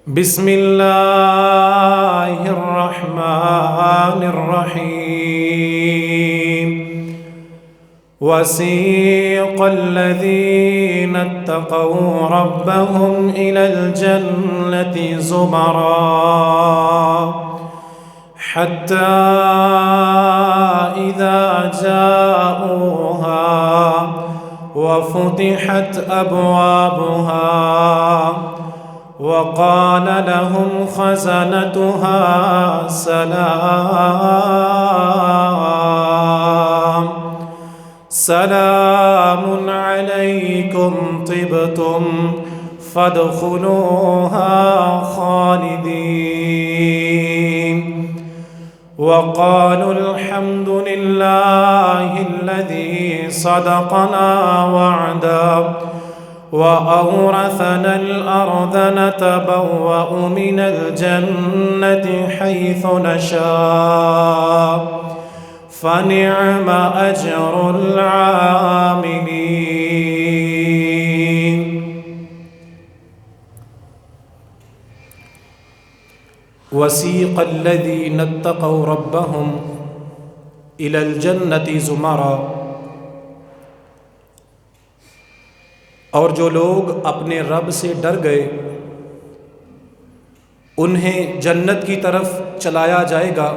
بسم اللہ الرحمن الرحیم وسیق الذین اتقوا ربهم إلى الجنة زمرا حتى إذا جاءوها وفتحت أبوابها وقال لهم خزنتها سلام عليكم طبتم فادخلوها خالدين وقالوا الحمد لله الذي صدقنا وعده وأورثنا الأرض نتبوأ من الجنة حيث نشاء فنعم أجر العاملين. وسيق الذين اتقوا ربهم إلى الجنة زمرا، اور جو لوگ اپنے رب سے ڈر گئے انہیں جنت کی طرف چلایا جائے گا.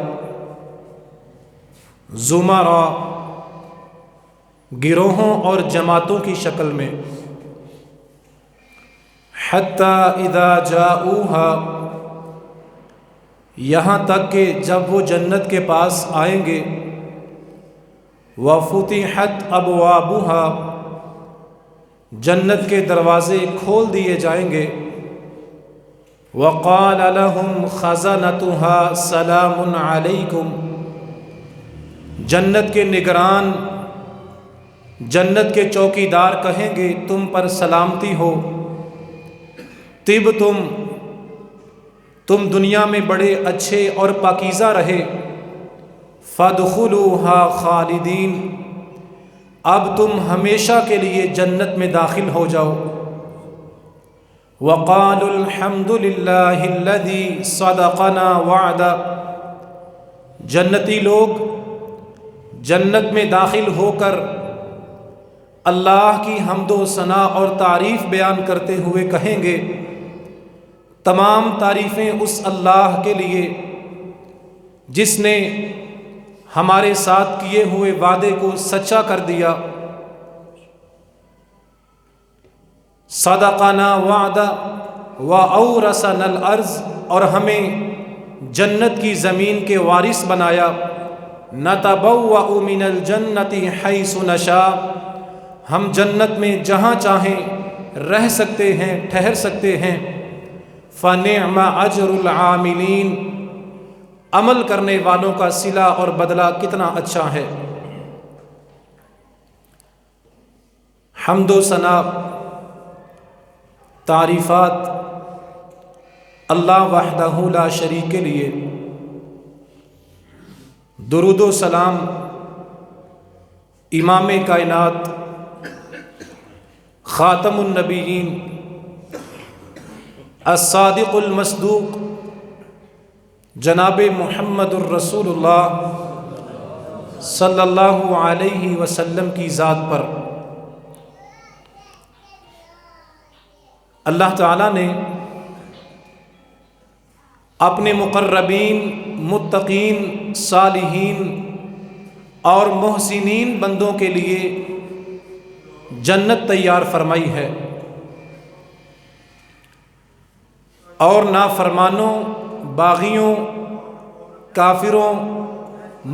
زمرا گروہوں اور جماعتوں کی شکل میں. حتی اذا جاؤوها، یہاں تک کہ جب وہ جنت کے پاس آئیں گے. وفتحت ابوابها، جنت کے دروازے کھول دیے جائیں گے. وقال لهم خزنتها سلام علیکم، جنت کے نگران، جنت کے چوکیدار کہیں گے تم پر سلامتی ہو. تم دنیا میں بڑے اچھے اور پاکیزہ رہے. فادخلوها خالدین، اب تم ہمیشہ کے لیے جنت میں داخل ہو جاؤ. وقالوا الحمد للہ الذی صدقنا وعدہ، جنتی لوگ جنت میں داخل ہو کر اللہ کی حمد و ثنا اور تعریف بیان کرتے ہوئے کہیں گے تمام تعریفیں اس اللہ کے لیے جس نے ہمارے ساتھ کیے ہوئے وعدے کو سچا کر دیا. صدقنا وعدہ وأورثنا الارض، اور ہمیں جنت کی زمین کے وارث بنایا. نتبوأ من الجنة حيث نشاء، ہم جنت میں جہاں چاہیں رہ سکتے ہیں، ٹھہر سکتے ہیں. فنعم اجر العاملین، عمل کرنے والوں کا صلہ اور بدلہ کتنا اچھا ہے. حمد و ثنا، تعریفات اللہ وحدہ لا شریک کے لیے. درود و سلام امام کائنات، خاتم النبیین، الصادق المصدوق، جناب محمد الرسول اللہ صلی اللہ علیہ وسلم کی ذات پر. اللہ تعالیٰ نے اپنے مقربین، متقین، صالحین اور محسنین بندوں کے لیے جنت تیار فرمائی ہے، اور نافرمانوں، باغیوں، کافروں،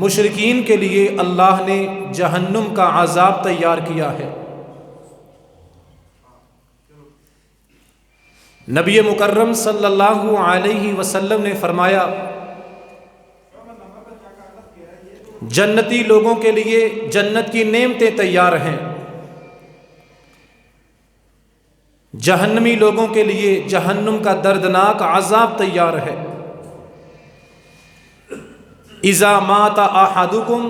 مشرکین کے لیے اللہ نے جہنم کا عذاب تیار کیا ہے. نبی مکرم صلی اللہ علیہ وسلم نے فرمایا جنتی لوگوں کے لیے جنت کی نعمتیں تیار ہیں، جہنمی لوگوں کے لیے جہنم کا دردناک عذاب تیار ہے. اذا مات احدکم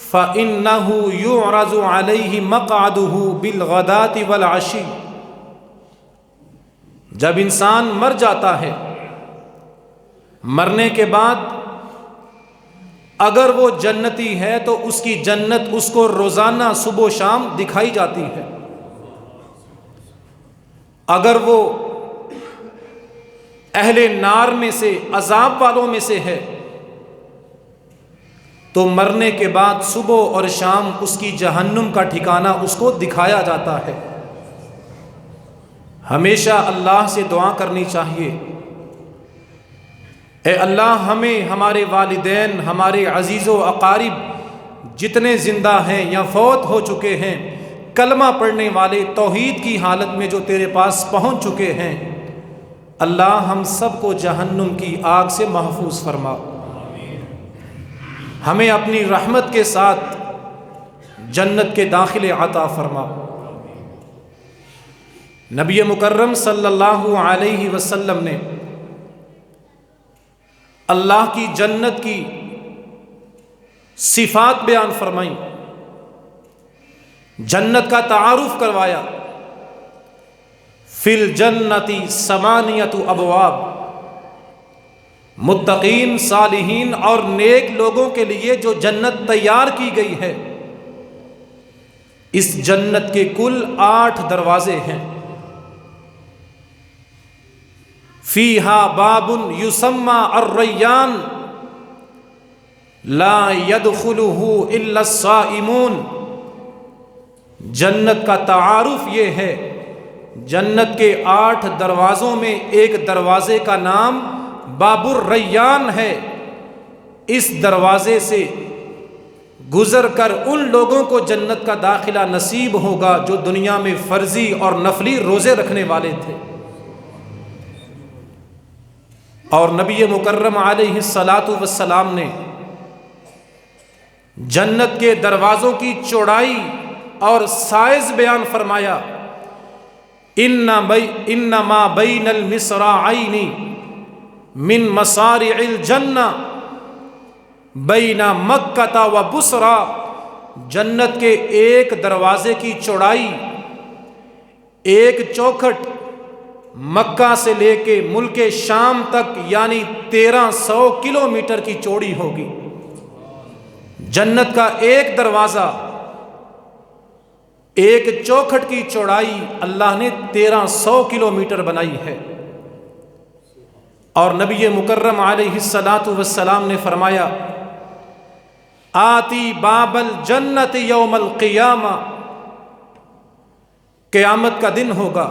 فإنه يعرض عليه مقعده بالغداة والعشي، جب انسان مر جاتا ہے، مرنے کے بعد اگر وہ جنتی ہے تو اس کی جنت اس کو روزانہ صبح و شام دکھائی جاتی ہے۔ اگر وہ اہل نار میں سے، عذاب والوں میں سے ہے، تو مرنے کے بعد صبح اور شام اس کی جہنم کا ٹھکانہ اس کو دکھایا جاتا ہے۔ ہمیشہ اللہ سے دعا کرنی چاہیے، اے اللہ ہمیں، ہمارے والدین، ہمارے عزیز و اقارب جتنے زندہ ہیں یا فوت ہو چکے ہیں، کلمہ پڑھنے والے توحید کی حالت میں جو تیرے پاس پہنچ چکے ہیں، اللہ ہم سب کو جہنم کی آگ سے محفوظ فرما، ہمیں اپنی رحمت کے ساتھ جنت کے داخلے عطا فرما۔ نبی مکرم صلی اللہ علیہ وسلم نے اللہ کی جنت کی صفات بیان فرمائیں، جنت کا تعارف کروایا۔ فی الجنت ثمانیۃ ابواب، متقین، صالحین اور نیک لوگوں کے لیے جو جنت تیار کی گئی ہے، اس جنت کے کل 8 دروازے ہیں۔ فیہا باب یسمى الریان لا يدخلہ الا الصائمون، جنت کا تعارف یہ ہے، جنت کے 8 دروازوں میں ایک دروازے کا نام باب الریان ہے۔ اس دروازے سے گزر کر ان لوگوں کو جنت کا داخلہ نصیب ہوگا جو دنیا میں فرضی اور نفلی روزے رکھنے والے تھے۔ اور نبی مکرم علیہ الصلاۃ والسلام نے جنت کے دروازوں کی چوڑائی اور سائز بیان فرمایا، انما بین المصراعین من مصارع الجنہ بین مکہ و بصرہ، جنت کے ایک دروازے کی چوڑائی، ایک چوکھٹ مکہ سے لے کے ملک شام تک یعنی 1300 کلومیٹر کی چوڑی ہوگی۔ جنت کا ایک دروازہ، ایک چوکھٹ کی چوڑائی اللہ نے 1300 کلومیٹر بنائی ہے۔ اور نبی مکرم علیہ الصلاۃ والسلام نے فرمایا، آتی باب الجنت یوم القیامہ، قیامت کا دن ہوگا،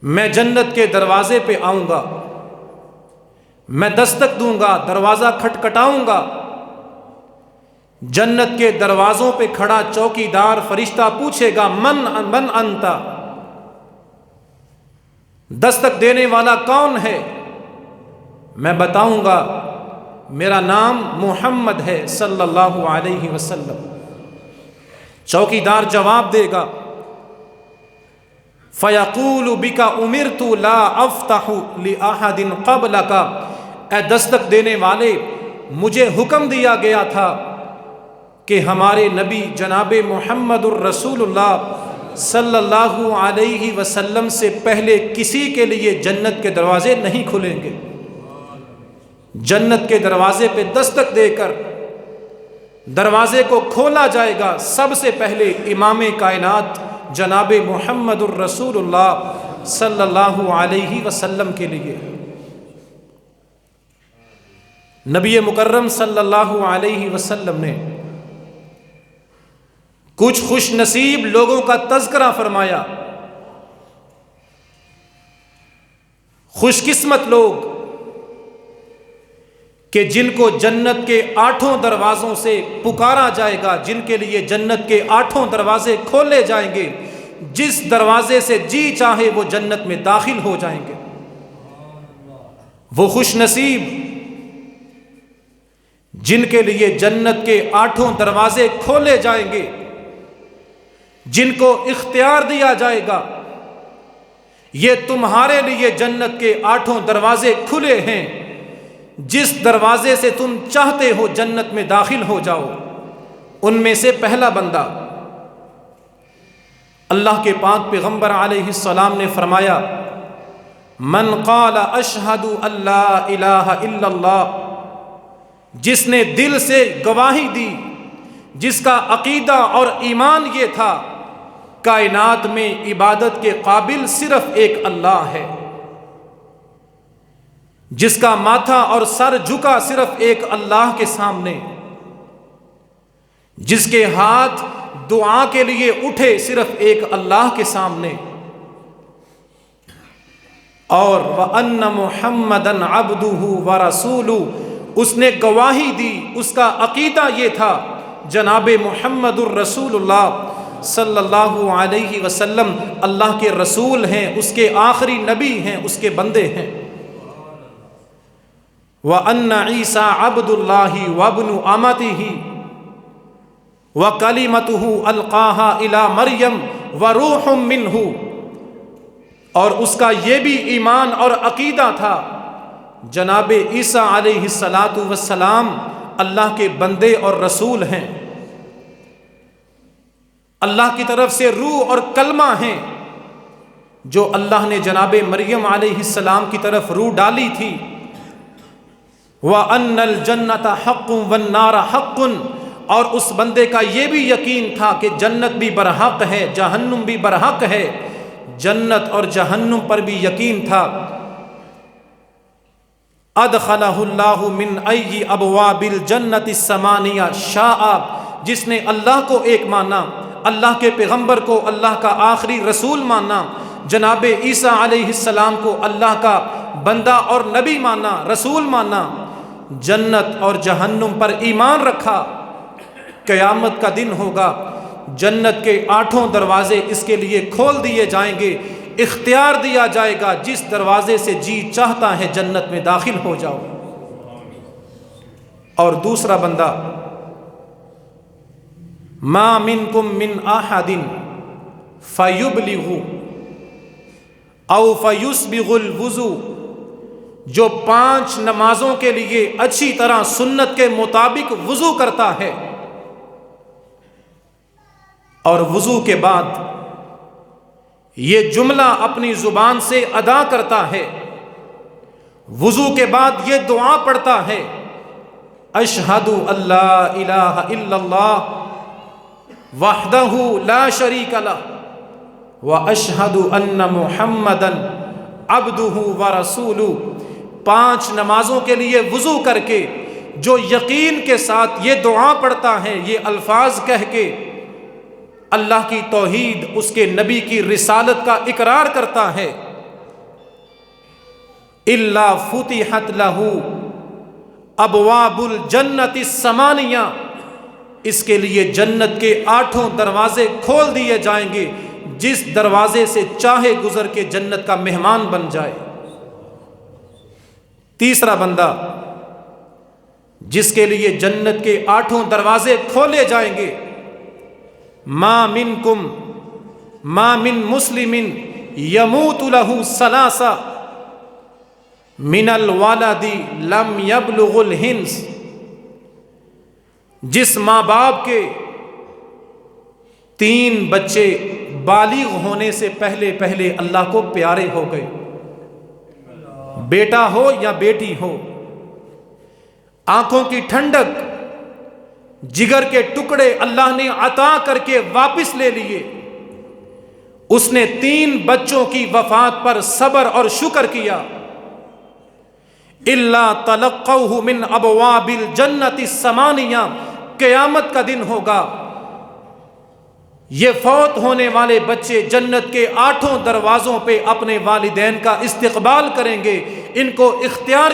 میں جنت کے دروازے پہ آؤں گا، میں دستک دوں گا، دروازہ کھٹکھٹاؤں گا، جنت کے دروازوں پہ کھڑا چوکیدار فرشتہ پوچھے گا، من انت، دستک دینے والا کون ہے؟ میں بتاؤں گا میرا نام محمد ہے صلی اللہ علیہ وسلم۔ چوکیدار جواب دے گا، فَيَقُولُ بِكَ أُمِرْتُ لَا أَفْتَحُ لِأَحَدٍ قَبْلَكَ، اے دستک دینے والے، مجھے حکم دیا گیا تھا کہ ہمارے نبی جناب محمد الرسول اللہ صلی اللہ علیہ وسلم سے پہلے کسی کے لیے جنت کے دروازے نہیں کھلیں گے۔ جنت کے دروازے پہ دستک دے کر دروازے کو کھولا جائے گا، سب سے پہلے امام کائنات جناب محمد الرسول اللہ صلی اللہ علیہ وسلم کے لیے۔ نبی مکرم صلی اللہ علیہ وسلم نے کچھ خوش نصیب لوگوں کا تذکرہ فرمایا، خوش قسمت لوگ کہ جن کو جنت کے 8 دروازوں سے پکارا جائے گا، جن کے لیے جنت کے 8 دروازے کھولے جائیں گے، جس دروازے سے جی چاہے وہ جنت میں داخل ہو جائیں گے۔ وہ خوش نصیب جن کے لیے جنت کے 8 دروازے کھولے جائیں گے، جن کو اختیار دیا جائے گا، یہ تمہارے لیے جنت کے 8 دروازے کھلے ہیں، جس دروازے سے تم چاہتے ہو جنت میں داخل ہو جاؤ۔ ان میں سے پہلا بندہ اللہ کے پاک پیغمبر علیہ السلام نے فرمایا من قال اشہد اللہ الہ الا اللہ، جس نے دل سے گواہی دی، جس کا عقیدہ اور ایمان یہ تھا کائنات میں عبادت کے قابل صرف ایک اللہ ہے، جس کا ماتھا اور سر جھکا صرف ایک اللہ کے سامنے، جس کے ہاتھ دعا کے لیے اٹھے صرف ایک اللہ کے سامنے، اور وَأَنَّ مُحَمَّدًا عَبْدُهُ وَرَسُولُهُ، اس نے گواہی دی، اس کا عقیدہ یہ تھا جناب محمد الرسول اللہ صلی اللہ علیہ وسلم اللہ کے رسول ہیں، اس کے آخری نبی ہیں، اس کے بندے ہیں۔ وَأَنَّ عِيسَىٰ عَبْدُ اللَّهِ وَابْنُ أَمَتِهِ وَكَلِمَتُهُ أَلْقَاهَا إِلَىٰ مَرْيَمَ وَرُوحٌ مِّنْهُ، اور اس کا یہ بھی ایمان اور عقیدہ تھا جناب عیسیٰ علیہ السلام اللہ کے بندے اور رسول ہیں، اللہ کی طرف سے روح اور کلمہ ہیں، جو اللہ نے جناب مریم علیہ السلام کی طرف روح ڈالی تھی۔ وَأَنَّ الْجَنَّةَ حَقٌّ وَالنَّارَ حَقٌّ، اور اس بندے کا یہ بھی یقین تھا کہ جنت بھی برحق ہے، جہنم بھی برحق ہے، جنت اور جہنم پر بھی یقین تھا۔ ادخلہ اللہ من ای ابواب الجنت الثمانیہ شاء، جس نے اللہ کو ایک مانا، اللہ کے پیغمبر کو اللہ کا آخری رسول مانا، جناب عیسیٰ علیہ السلام کو اللہ کا بندہ اور نبی مانا، رسول مانا، جنت اور جہنم پر ایمان رکھا، قیامت کا دن ہوگا، جنت کے 8 دروازے اس کے لیے کھول دیے جائیں گے، اختیار دیا جائے گا جس دروازے سے جی چاہتا ہے جنت میں داخل ہو جاؤ۔ اور دوسرا بندہ ما منکم من احد فیبلغ او فیسبغ الوضو، جو 5 نمازوں کے لیے اچھی طرح سنت کے مطابق وضو کرتا ہے اور وضو کے بعد یہ جملہ اپنی زبان سے ادا کرتا ہے، وضو کے بعد یہ دعا پڑھتا ہے اشہد اللہ الہ الا اللہ وحدہ لا شریک لہ واشہد ان محمدا عبدہ ورسولہ، 5 نمازوں کے لیے وضو کر کے جو یقین کے ساتھ یہ دعا پڑھتا ہے، یہ الفاظ کہہ کے اللہ کی توحید، اس کے نبی کی رسالت کا اقرار کرتا ہے، الا فتحت لہ ابواب الجنت الثمانیہ، اس کے لیے جنت کے 8 دروازے کھول دیے جائیں گے، جس دروازے سے چاہے گزر کے جنت کا مہمان بن جائے۔ تیسرا بندہ جس کے لیے جنت کے 8 دروازے کھولے جائیں گے، ما من مسلم یموت لہ ثلاثہ من الولد لم یبلغ الہنس، جس ماں باپ کے 3 بچے بالغ ہونے سے پہلے پہلے اللہ کو پیارے ہو گئے، بیٹا ہو یا بیٹی ہو، آنکھوں کی ٹھنڈک، جگر کے ٹکڑے اللہ نے عطا کر کے واپس لے لیے، اس نے 3 بچوں کی وفات پر صبر اور شکر کیا، الا تلقوہ من ابواب الجنت الثمانیہ، قیامت کا دن ہوگا، یہ فوت ہونے والے بچے جنت کے 8 دروازوں پہ اپنے والدین کا استقبال کریں گے، ان کو اختیار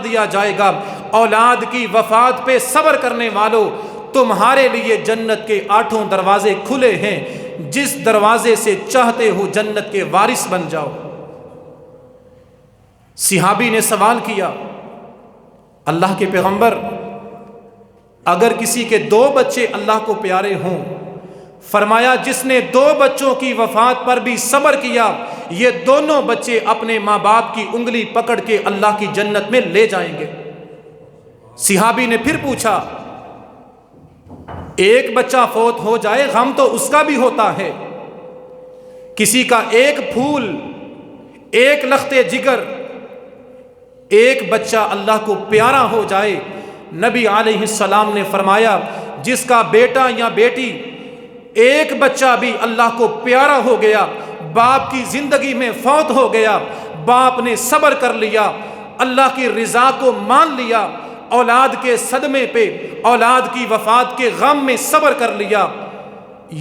دیا جائے گا، اولاد کی وفات پہ صبر کرنے والوں، تمہارے لیے جنت کے 8 دروازے کھلے ہیں، جس دروازے سے چاہتے ہو جنت کے وارث بن جاؤ۔ صحابی نے سوال کیا اللہ کے پیغمبر، اگر کسی کے 2 بچے اللہ کو پیارے ہوں، فرمایا جس نے 2 بچوں کی وفات پر بھی صبر کیا، یہ دونوں بچے اپنے ماں باپ کی انگلی پکڑ کے اللہ کی جنت میں لے جائیں گے۔ صحابی نے پھر پوچھا، ایک بچہ فوت ہو جائے غم تو اس کا بھی ہوتا ہے، کسی کا ایک پھول، ایک لختے جگر، ایک بچہ اللہ کو پیارا ہو جائے، نبی علیہ السلام نے فرمایا جس کا بیٹا یا بیٹی ایک بچہ بھی اللہ کو پیارا ہو گیا، باپ کی زندگی میں فوت ہو گیا، باپ نے صبر کر لیا، اللہ کی رضا کو مان لیا، اولاد کے صدمے پہ، اولاد کی وفات کے غم میں صبر کر لیا،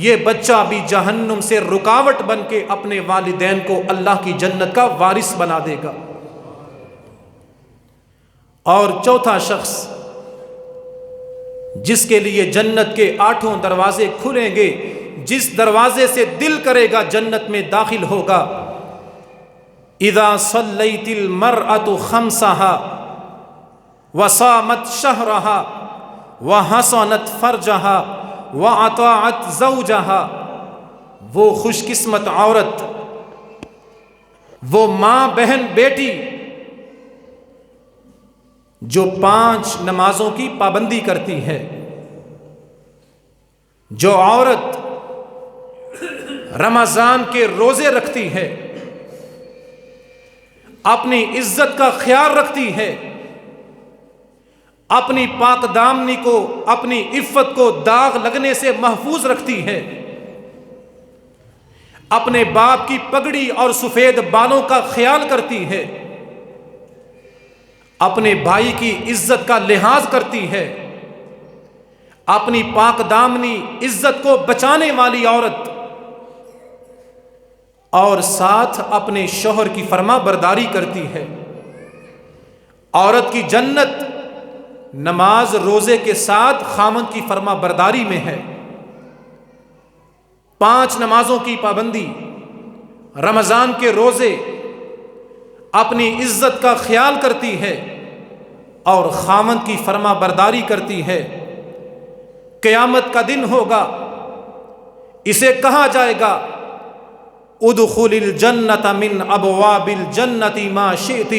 یہ بچہ بھی جہنم سے رکاوٹ بن کے اپنے والدین کو اللہ کی جنت کا وارث بنا دے گا۔ اور چوتھا شخص جس کے لیے جنت کے 8 دروازے کھلیں گے، جس دروازے سے دل کرے گا جنت میں داخل ہوگا، اذا صلیت المرأة خمسها وصامت شهرها وحصنت فرجها وأطاعت زوجها، وہ خوش قسمت عورت، وہ ماں بہن بیٹی جو 5 نمازوں کی پابندی کرتی ہے، جو عورت رمضان کے روزے رکھتی ہے، اپنی عزت کا خیال رکھتی ہے، اپنی پاک دامنی کو، اپنی عفت کو داغ لگنے سے محفوظ رکھتی ہے، اپنے باپ کی پگڑی اور سفید بالوں کا خیال کرتی ہے، اپنے بھائی کی عزت کا لحاظ کرتی ہے، اپنی پاک دامنی عزت کو بچانے والی عورت، اور ساتھ اپنے شوہر کی فرما برداری کرتی ہے۔ عورت کی جنت نماز روزے کے ساتھ خاوند کی فرما برداری میں ہے۔ 5 نمازوں کی پابندی، رمضان کے روزے، اپنی عزت کا خیال کرتی ہے اور خاوند کی فرما برداری کرتی ہے۔ قیامت کا دن ہوگا، اسے کہا جائے گا ادخل الجنت من ابواب الجنت ما شئت،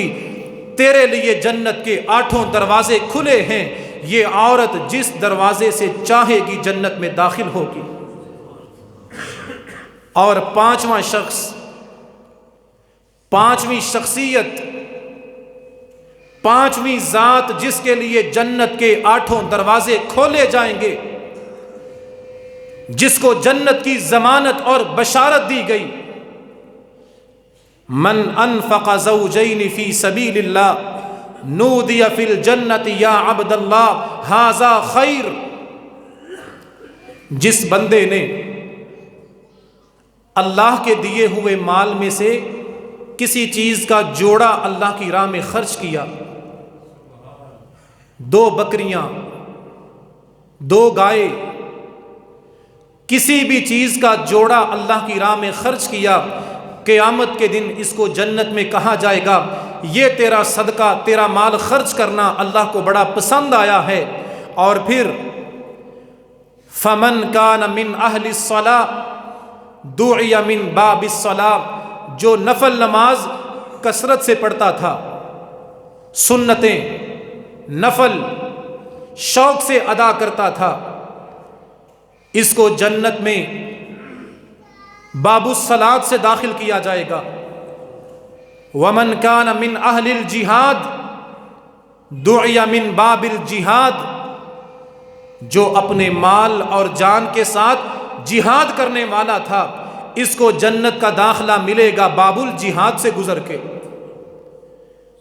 تیرے لیے جنت کے 8 دروازے کھلے ہیں، یہ عورت جس دروازے سے چاہے گی جنت میں داخل ہوگی۔ اور 5واں شخص، 5ویں شخصیت، 5ویں ذات جس کے لیے جنت کے 8 دروازے کھولے جائیں گے، جس کو جنت کی ضمانت اور بشارت دی گئی، من انفق زوجین فی سبیل اللہ نودی فی الجنت یا عبد اللہ ھذا خیر، جس بندے نے اللہ کے دیے ہوئے مال میں سے کسی چیز کا جوڑا اللہ کی راہ میں خرچ کیا، 2 بکریاں، 2 گائے، کسی بھی چیز کا جوڑا اللہ کی راہ میں خرچ کیا، قیامت کے دن اس کو جنت میں کہا جائے گا یہ تیرا صدقہ، تیرا مال خرچ کرنا اللہ کو بڑا پسند آیا ہے۔ اور پھر فمن کان من اہل الصلاۃ دعی من باب الصلاۃ، جو نفل نماز کثرت سے پڑھتا تھا، سنتیں نفل شوق سے ادا کرتا تھا، اس کو جنت میں باب الصلاۃ سے داخل کیا جائے گا۔ ومن کان من اہل الجہاد دعی من باب الجہاد، جو اپنے مال اور جان کے ساتھ جہاد کرنے والا تھا، اس کو جنت کا داخلہ ملے گا باب الجہاد سے گزر کے۔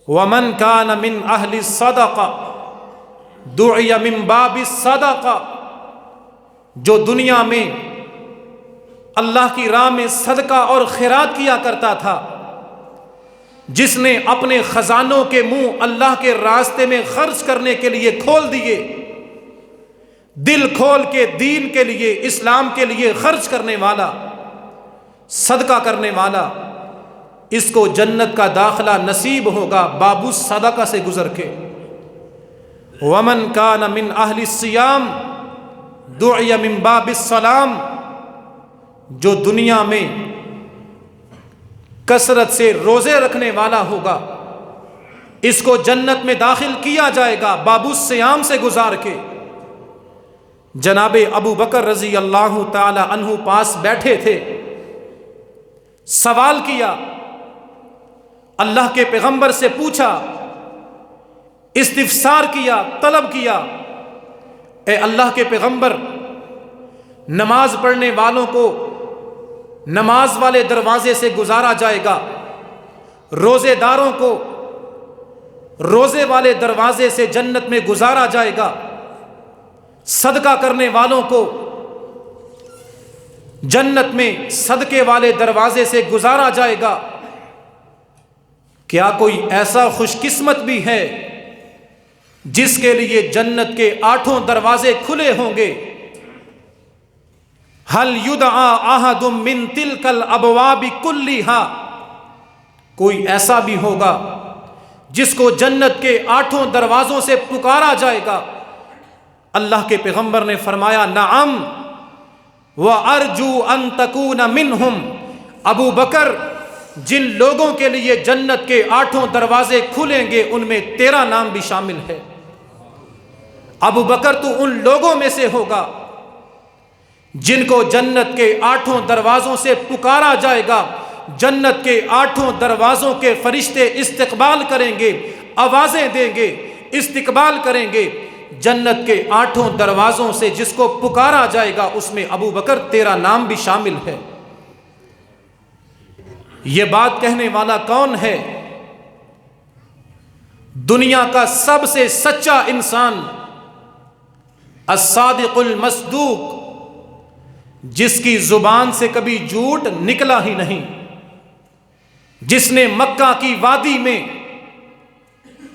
ومن کان من اہل الصدقہ دعی من باب الصدقہ، جو دنیا میں اللہ کی راہ میں صدقہ اور خیرات کیا کرتا تھا، جس نے اپنے خزانوں کے منہ اللہ کے راستے میں خرچ کرنے کے لیے کھول دیے، دل کھول کے دین کے لیے، اسلام کے لیے خرچ کرنے والا، صدقہ کرنے والا، اس کو جنت کا داخلہ نصیب ہوگا باب الصدقہ سے گزر کے۔ ومن کان من اہل الصیام دعی من باب السلام، جو دنیا میں کثرت سے روزے رکھنے والا ہوگا، اس کو جنت میں داخل کیا جائے گا باب الصیام سے گزار کے۔ جناب ابو بکر رضی اللہ تعالی عنہ پاس بیٹھے تھے، سوال کیا، اللہ کے پیغمبر سے پوچھا، استفسار کیا، طلب کیا، اے اللہ کے پیغمبر، نماز پڑھنے والوں کو نماز والے دروازے سے گزارا جائے گا، روزے داروں کو روزے والے دروازے سے جنت میں گزارا جائے گا، صدقہ کرنے والوں کو جنت میں صدقے والے دروازے سے گزارا جائے گا۔ کیا کوئی ایسا خوش قسمت بھی ہے جس کے لیے جنت کے 8 دروازے کھلے ہوں گے؟ هل يدعى احد من تلك الابواب كلها، کوئی ایسا بھی ہوگا جس کو جنت کے 8 دروازوں سے پکارا جائے گا؟ اللہ کے پیغمبر نے فرمایا نعم وارجو ان تکون منہم۔ ابو بکر، جن لوگوں کے لیے جنت کے 8 دروازے کھلیں گے ان میں تیرا نام بھی شامل ہے۔ ابو بکر تو ان لوگوں میں سے ہوگا جن کو جنت کے 8 دروازوں سے پکارا جائے گا، جنت کے 8 دروازوں کے فرشتے استقبال کریں گے، آوازیں دیں گے، استقبال کریں گے۔ جنت کے 8 دروازوں سے جس کو پکارا جائے گا اس میں ابو بکر تیرا نام بھی شامل ہے۔ یہ بات کہنے والا کون ہے؟ دنیا کا سب سے سچا انسان، الصادق المصدوق، جس کی زبان سے کبھی جھوٹ نکلا ہی نہیں، جس نے مکہ کی وادی میں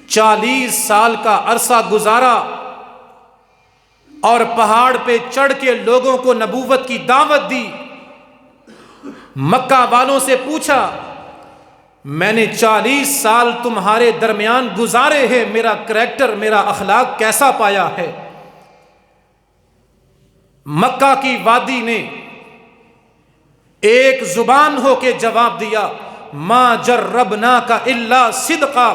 40 سال کا عرصہ گزارا اور پہاڑ پہ چڑھ کے لوگوں کو نبوت کی دعوت دی۔ مکہ والوں سے پوچھا، میں نے 40 سال تمہارے درمیان گزارے ہیں، میرا کریکٹر، میرا اخلاق کیسا پایا ہے؟ مکہ کی وادی نے ایک زبان ہو کے جواب دیا، ما جربناک الا صدقا،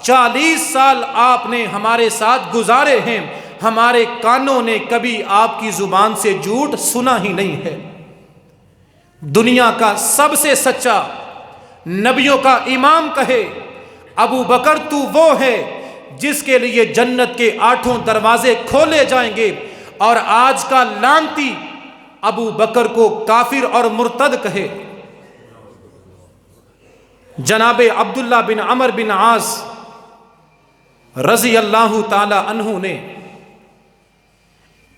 40 سال آپ نے ہمارے ساتھ گزارے ہیں، ہمارے کانوں نے کبھی آپ کی زبان سے جھوٹ سنا ہی نہیں ہے۔ دنیا کا سب سے سچا، نبیوں کا امام کہے ابو بکر تو وہ ہے جس کے لیے جنت کے 8 دروازے کھولے جائیں گے، اور آج کا لعنتی ابو بکر کو کافر اور مرتد کہے۔ جناب عبداللہ بن عمر بن عاص رضی اللہ تعالی عنہ نے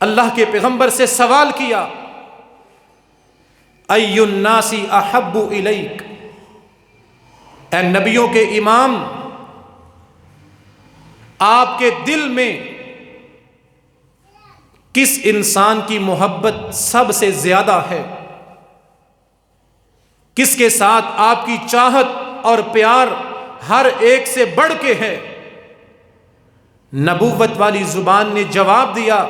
اللہ کے پیغمبر سے سوال کیا، ای الناس احب الیک، اے نبیوں کے امام، آپ کے دل میں کس انسان کی محبت سب سے زیادہ ہے؟ کس کے ساتھ آپ کی چاہت اور پیار ہر ایک سے بڑھ کے ہے؟ نبوت والی زبان نے جواب دیا،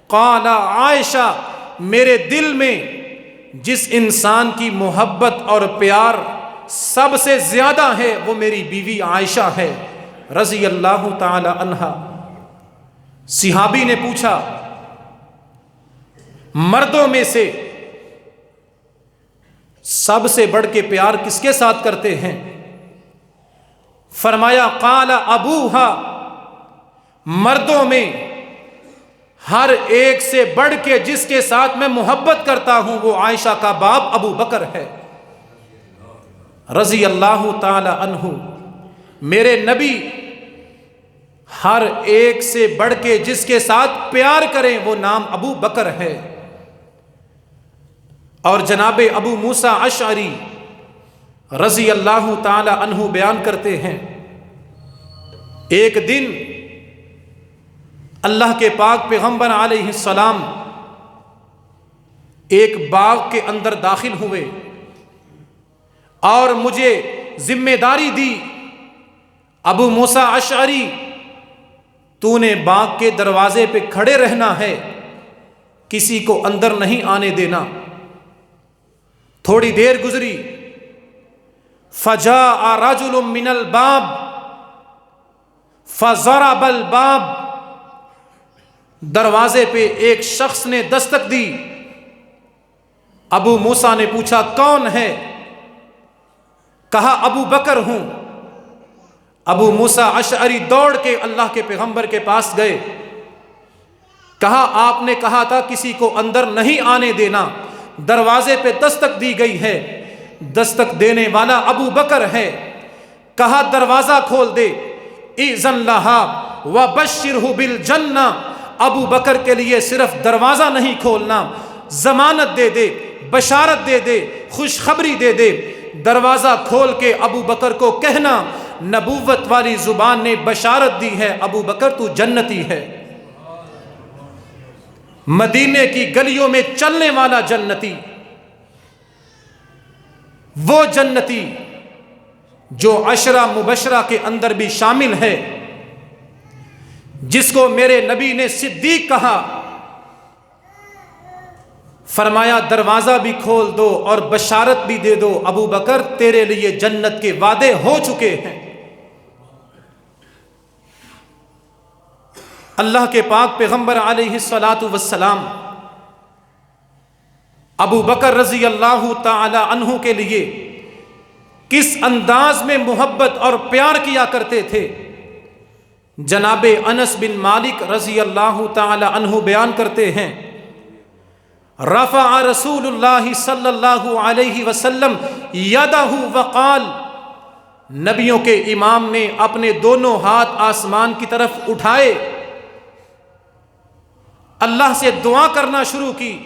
قال عائشہ، میرے دل میں جس انسان کی محبت اور پیار سب سے زیادہ ہے وہ میری بیوی عائشہ ہے رضی اللہ تعالی عنہا۔ صحابی نے پوچھا، مردوں میں سے سب سے بڑھ کے پیار کس کے ساتھ کرتے ہیں؟ فرمایا قال ابوہا، مردوں میں ہر ایک سے بڑھ کے جس کے ساتھ میں محبت کرتا ہوں وہ عائشہ کا باپ ابو بکر ہے رضی اللہ تعالی عنہ۔ میرے نبی ہر ایک سے بڑھ کے جس کے ساتھ پیار کریں وہ نام ابو بکر ہے۔ اور جناب ابو موسیٰ اشعری رضی اللہ تعالی عنہ بیان کرتے ہیں، ایک دن اللہ کے پاک پیغمبر علیہ السلام ایک باغ کے اندر داخل ہوئے اور مجھے ذمہ داری دی، ابو موسیٰ اشعری تو نے باغ کے دروازے پہ کھڑے رہنا ہے، کسی کو اندر نہیں آنے دینا۔ تھوڑی دیر گزری، فجاء رجل من الباب فضرب الباب، دروازے پہ ایک شخص نے دستک دی۔ ابو موسیٰ نے پوچھا کون ہے؟ کہا ابو بکر ہوں۔ ابو موسیٰ اشعری دوڑ کے اللہ کے پیغمبر کے پاس گئے، کہا آپ نے کہا تھا کسی کو اندر نہیں آنے دینا، دروازے پہ دستک دی گئی ہے، دستک دینے والا ابو بکر ہے، کہا دروازہ کھول دے، اذن لہا وبشرہ بالجنہ، ابو بکر کے لیے صرف دروازہ نہیں کھولنا، ضمانت دے دے، بشارت دے دے، خوشخبری دے دے۔ دروازہ کھول کے ابو بکر کو کہنا، نبوت والی زبان نے بشارت دی ہے، ابو بکر تو جنتی ہے۔ مدینے کی گلیوں میں چلنے والا جنتی، وہ جنتی جو عشرہ مبشرہ کے اندر بھی شامل ہے، جس کو میرے نبی نے صدیق کہا، فرمایا دروازہ بھی کھول دو اور بشارت بھی دے دو، ابو بکر تیرے لیے جنت کے وعدے ہو چکے ہیں۔ اللہ کے پاک پیغمبر علیہ الصلاۃ والسلام ابو بکر رضی اللہ تعالی عنہ کے لیے کس انداز میں محبت اور پیار کیا کرتے تھے، جناب انس بن مالک رضی اللہ تعالی عنہ بیان کرتے ہیں، رفع رسول اللہ صلی اللہ علیہ وسلم یدہ وقال، نبیوں کے امام نے اپنے دونوں ہاتھ آسمان کی طرف اٹھائے، اللہ سے دعا کرنا شروع کی،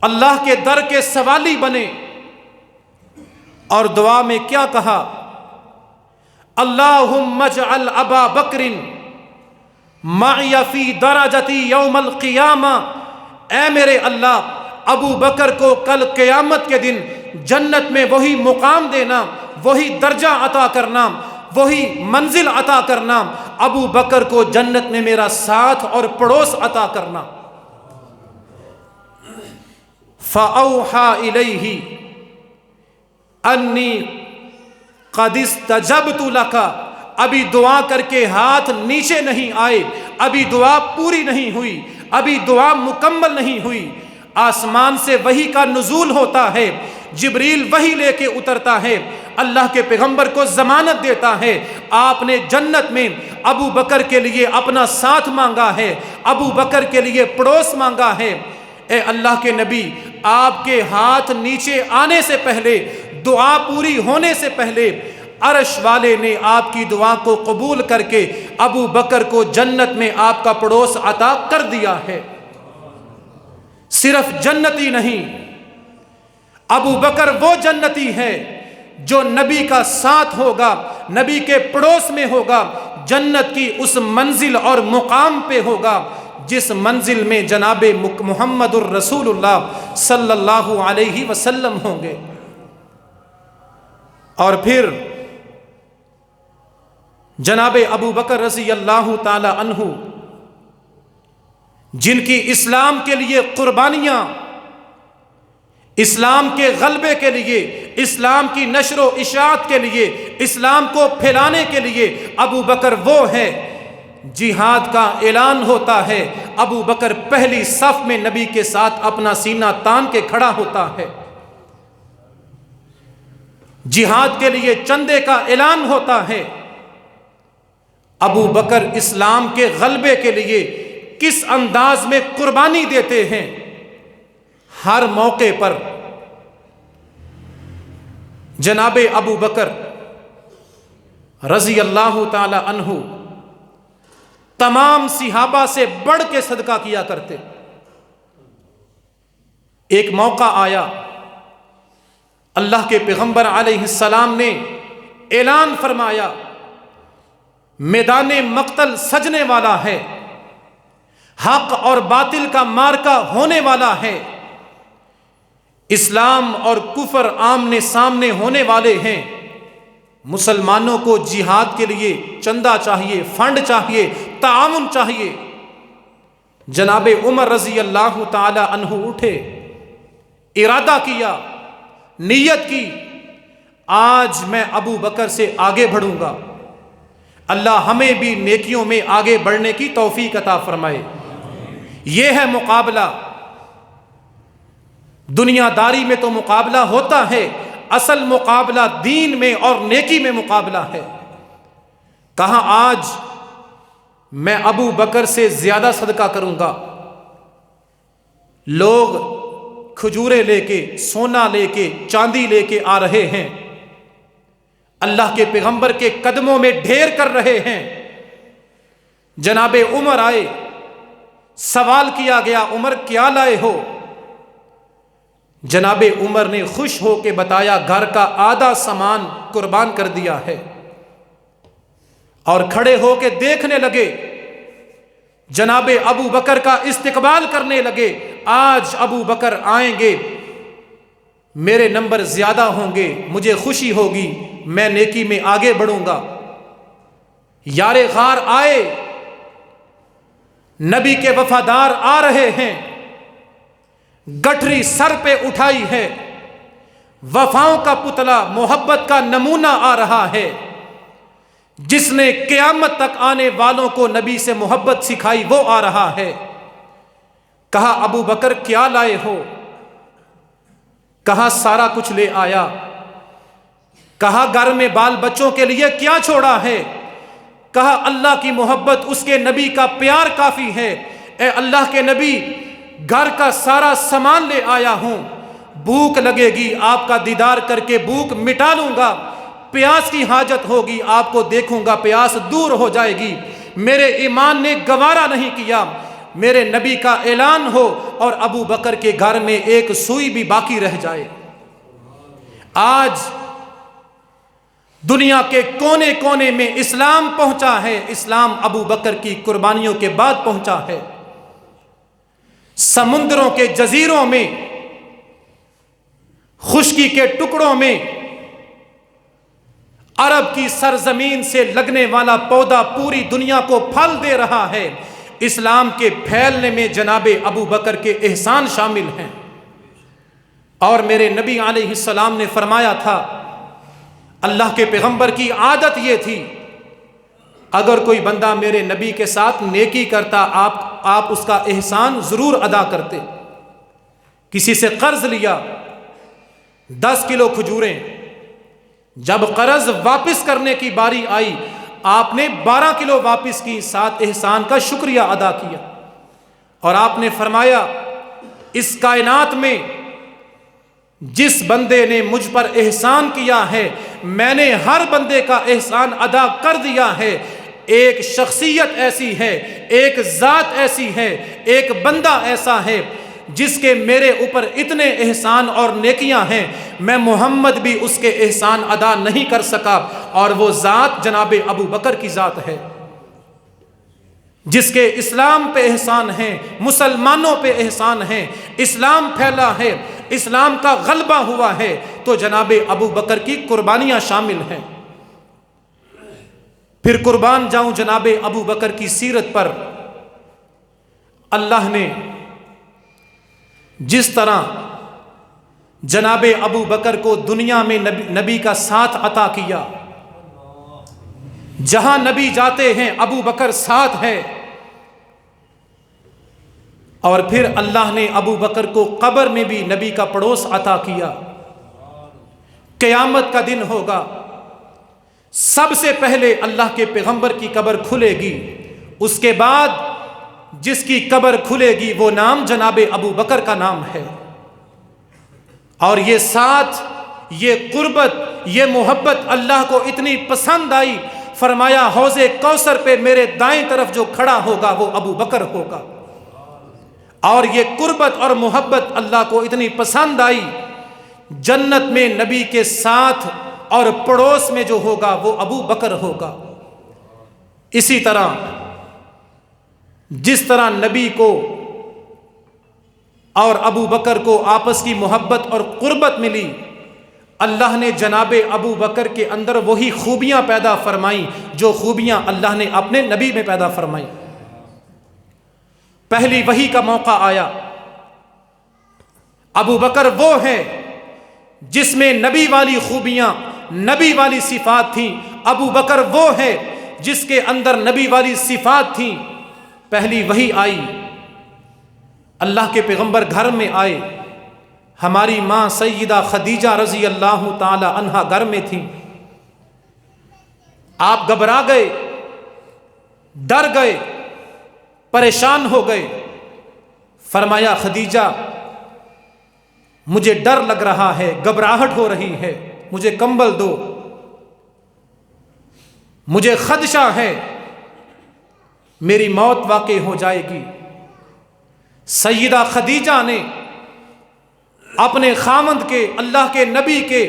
اللہ کے در کے سوالی بنے، اور دعا میں کیا کہا، اللہم اجعل ابا بکر معی فی درجتی یوم القیامہ، اے میرے اللہ ابو بکر کو کل قیامت کے دن جنت میں وہی مقام دینا، وہی درجہ عطا کرنا، وہی منزل عطا کرنا، ابو بکر کو جنت میں میرا ساتھ اور پڑوس عطا کرنا۔ فَأَوْحَى إِلَيْهِ أَنِّي قَدِ اسْتَجَبْتُ لَكَ، ابھی دعا کر کے ہاتھ نیچے نہیں آئے، ابھی دعا پوری نہیں ہوئی، ابھی دعا مکمل نہیں ہوئی، آسمان سے وحی کا نزول ہوتا ہے، جبریل وحی لے کے اترتا ہے، اللہ کے پیغمبر کو ضمانت دیتا ہے، آپ نے جنت میں ابو بکر کے لیے اپنا ساتھ مانگا ہے، ابو بکر کے لیے پڑوس مانگا ہے۔ اے اللہ کے نبی، آپ کے ہاتھ نیچے آنے سے پہلے، دعا پوری ہونے سے پہلے، عرش والے نے آپ کی دعا کو قبول کر کے ابو بکر کو جنت میں آپ کا پڑوس عطا کر دیا ہے۔ صرف جنتی نہیں، ابو بکر وہ جنتی ہے جو نبی کا ساتھ ہوگا، نبی کے پڑوس میں ہوگا، جنت کی اس منزل اور مقام پہ ہوگا جس منزل میں جناب محمد الرسول اللہ صلی اللہ علیہ وسلم ہوں گے۔ اور پھر جناب ابو بکر رضی اللہ تعالی عنہ، جن کی اسلام کے لیے قربانیاں، اسلام کے غلبے کے لیے، اسلام کی نشر و اشاعت کے لیے، اسلام کو پھیلانے کے لیے، ابو بکر وہ ہے۔ جہاد کا اعلان ہوتا ہے، ابو بکر پہلی صف میں نبی کے ساتھ اپنا سینہ تان کے کھڑا ہوتا ہے۔ جہاد کے لیے چندے کا اعلان ہوتا ہے، ابو بکر اسلام کے غلبے کے لیے کس انداز میں قربانی دیتے ہیں۔ ہر موقع پر جناب ابو بکر رضی اللہ تعالی عنہ تمام صحابہ سے بڑھ کے صدقہ کیا کرتے۔ ایک موقع آیا، اللہ کے پیغمبر علیہ السلام نے اعلان فرمایا، میدان مقتل سجنے والا ہے، حق اور باطل کا مارکا ہونے والا ہے، اسلام اور کفر آمنے سامنے ہونے والے ہیں، مسلمانوں کو جہاد کے لیے چندہ چاہیے، فنڈ چاہیے، تعاون چاہیے۔ جناب عمر رضی اللہ تعالی عنہ اٹھے، ارادہ کیا، نیت کی، آج میں ابو بکر سے آگے بڑھوں گا، اللہ ہمیں بھی نیکیوں میں آگے بڑھنے کی توفیق عطا فرمائے۔ یہ ہے مقابلہ، دنیا داری میں تو مقابلہ ہوتا ہے، اصل مقابلہ دین میں اور نیکی میں مقابلہ ہے۔ کہا آج میں ابو بکر سے زیادہ صدقہ کروں گا۔ لوگ کھجورے لے کے، سونا لے کے، چاندی لے کے آ رہے ہیں، اللہ کے پیغمبر کے قدموں میں ڈھیر کر رہے ہیں۔ جناب عمر آئے، سوال کیا گیا عمر کیا لائے ہو؟ جناب عمر نے خوش ہو کے بتایا گھر کا آدھا سامان قربان کر دیا ہے، اور کھڑے ہو کے دیکھنے لگے، جناب ابو بکر کا استقبال کرنے لگے۔ آج ابو بکر آئیں گے، میرے نمبر زیادہ ہوں گے، مجھے خوشی ہوگی، میں نیکی میں آگے بڑھوں گا۔ یار غار آئے، نبی کے وفادار آ رہے ہیں، گٹھری سر پہ اٹھائی ہے، وفاؤں کا پتلا، محبت کا نمونہ آ رہا ہے، جس نے قیامت تک آنے والوں کو نبی سے محبت سکھائی وہ آ رہا ہے۔ کہا ابو بکر کیا لائے ہو؟ کہا سارا کچھ لے آیا۔ کہا گھر میں بال بچوں کے لیے کیا چھوڑا ہے؟ کہا اللہ کی محبت، اس کے نبی کا پیار کافی ہے۔ اے اللہ کے نبی، گھر کا سارا سامان لے آیا ہوں، بھوک لگے گی آپ کا دیدار کر کے بھوک مٹا لوں گا، پیاس کی حاجت ہوگی آپ کو دیکھوں گا، پیاس دور ہو جائے گی۔ میرے ایمان نے گوارا نہیں کیا میرے نبی کا اعلان ہو اور ابو بکر کے گھر میں ایک سوئی بھی باقی رہ جائے۔ آج دنیا کے کونے کونے میں اسلام پہنچا ہے، اسلام ابو بکر کی قربانیوں کے بعد پہنچا ہے۔ سمندروں کے جزیروں میں، خشکی کے ٹکڑوں میں، عرب کی سرزمین سے لگنے والا پودا پوری دنیا کو پھل دے رہا ہے۔ اسلام کے پھیلنے میں جناب ابو بکر کے احسان شامل ہیں۔ اور میرے نبی علیہ السلام نے فرمایا تھا، اللہ کے پیغمبر کی عادت یہ تھی، اگر کوئی بندہ میرے نبی کے ساتھ نیکی کرتا آپ اس کا احسان ضرور ادا کرتے۔ کسی سے قرض لیا 10 کلو کھجوریں، جب قرض واپس کرنے کی باری آئی آپ نے 12 کلو واپس کی، ساتھ احسان کا شکریہ ادا کیا، اور آپ نے فرمایا اس کائنات میں جس بندے نے مجھ پر احسان کیا ہے میں نے ہر بندے کا احسان ادا کر دیا ہے۔ ایک شخصیت ایسی ہے، ایک ذات ایسی ہے، ایک بندہ ایسا ہے جس کے میرے اوپر اتنے احسان اور نیکیاں ہیں، میں محمد بھی اس کے احسان ادا نہیں کر سکا، اور وہ ذات جناب ابو بکر کی ذات ہے، جس کے اسلام پہ احسان ہیں، مسلمانوں پہ احسان ہیں، اسلام پھیلا ہے، اسلام کا غلبہ ہوا ہے، تو جناب ابو بکر کی قربانیاں شامل ہیں۔ پھر قربان جاؤں جناب ابو بکر کی سیرت پر۔ اللہ نے جس طرح جناب ابو بکر کو دنیا میں نبی کا ساتھ عطا کیا، جہاں نبی جاتے ہیں ابو بکر ساتھ ہے، اور پھر اللہ نے ابو بکر کو قبر میں بھی نبی کا پڑوس عطا کیا۔ قیامت کا دن ہوگا، سب سے پہلے اللہ کے پیغمبر کی قبر کھلے گی، اس کے بعد جس کی قبر کھلے گی وہ نام جناب ابو بکر کا نام ہے۔ اور یہ ساتھ، یہ قربت، یہ محبت اللہ کو اتنی پسند آئی، فرمایا حوض کوثر پہ میرے دائیں طرف جو کھڑا ہوگا وہ ابو بکر ہوگا۔ اور یہ قربت اور محبت اللہ کو اتنی پسند آئی، جنت میں نبی کے ساتھ اور پڑوس میں جو ہوگا وہ ابو بکر ہوگا۔ اسی طرح جس طرح نبی کو اور ابو بکر کو آپس کی محبت اور قربت ملی، اللہ نے جناب ابو بکر کے اندر وہی خوبیاں پیدا فرمائیں جو خوبیاں اللہ نے اپنے نبی میں پیدا فرمائیں۔ پہلی وحی کا موقع آیا، ابو بکر وہ ہے جس میں نبی والی خوبیاں، نبی والی صفات تھیں، ابو بکر وہ ہے جس کے اندر نبی والی صفات تھیں۔ پہلی وحی آئی، اللہ کے پیغمبر گھر میں آئے، ہماری ماں سیدہ خدیجہ رضی اللہ تعالی عنہا گھر میں تھیں. آپ گھبرا گئے، ڈر گئے، پریشان ہو گئے. فرمایا خدیجہ مجھے ڈر لگ رہا ہے، گھبراہٹ ہو رہی ہے، مجھے کمبل دو، مجھے خدشہ ہے میری موت واقع ہو جائے گی. سیدہ خدیجہ نے اپنے خاوند کے، اللہ کے نبی کے